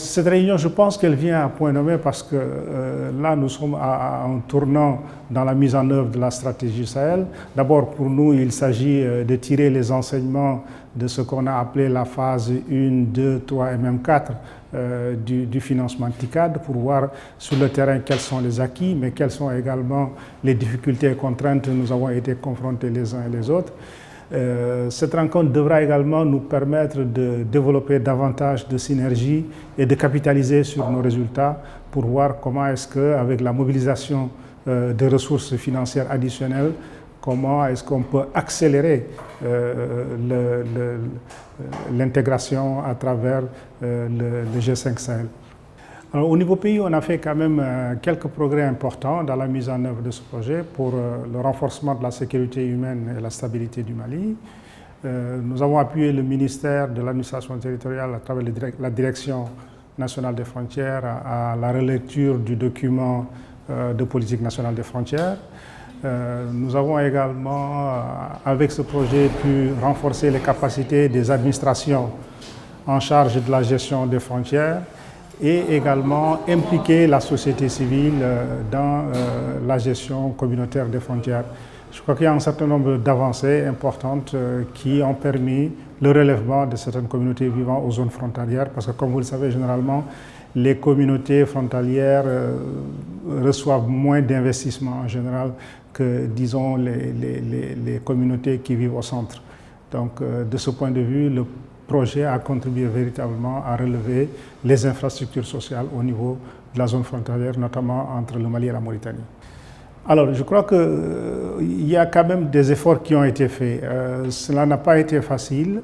Cette réunion, je pense qu'elle vient à point nommé parce que là, nous sommes à un tournant dans la mise en œuvre de la stratégie Sahel. D'abord, pour nous, il s'agit de tirer les enseignements de ce qu'on a appelé la phase 1, 2, 3 et même 4 du financement TICAD pour voir sur le terrain quels sont les acquis, mais quelles sont également les difficultés et contraintes que nous avons été confrontés les uns et les autres. Cette rencontre devra également nous permettre de développer davantage de synergie et de capitaliser sur nos résultats pour voir comment est-ce qu'avec la mobilisation de ressources financières additionnelles, comment est-ce qu'on peut accélérer l'intégration à travers le G5 Sahel. Alors, au niveau pays, on a fait quand même quelques progrès importants dans la mise en œuvre de ce projet pour le renforcement de la sécurité humaine et la stabilité du Mali. Nous avons appuyé le ministère de l'administration territoriale à travers la Direction nationale des frontières à la relecture du document de politique nationale des frontières. Nous avons également, avec ce projet, pu renforcer les capacités des administrations en charge de la gestion des frontières et également impliquer la société civile dans la gestion communautaire des frontières. Je crois qu'il y a un certain nombre d'avancées importantes qui ont permis le relèvement de certaines communautés vivant aux zones frontalières, parce que comme vous le savez, généralement, les communautés frontalières reçoivent moins d'investissements en général que, disons, les communautés qui vivent au centre. Donc, de ce point de vue, le projet a contribué véritablement à relever les infrastructures sociales au niveau de la zone frontalière, notamment entre le Mali et la Mauritanie. Alors, je crois qu'il y a quand même des efforts qui ont été faits. Cela n'a pas été facile.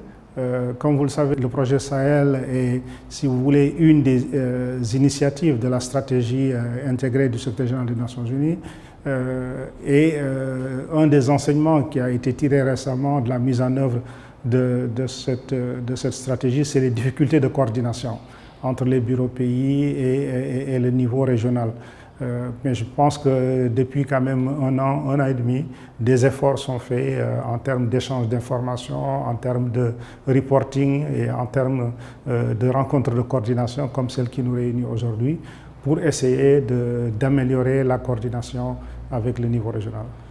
Comme vous le savez, le projet Sahel est, si vous voulez, une des initiatives de la stratégie intégrée du secrétaire général des Nations Unies. Et un des enseignements qui a été tiré récemment de la mise en œuvre de cette stratégie, c'est les difficultés de coordination entre les bureaux pays et le niveau régional. Mais je pense que depuis quand même un an et demi, des efforts sont faits en termes d'échange d'informations, en termes de reporting et en termes de rencontres de coordination comme celle qui nous réunit aujourd'hui pour essayer d'améliorer la coordination avec le niveau régional.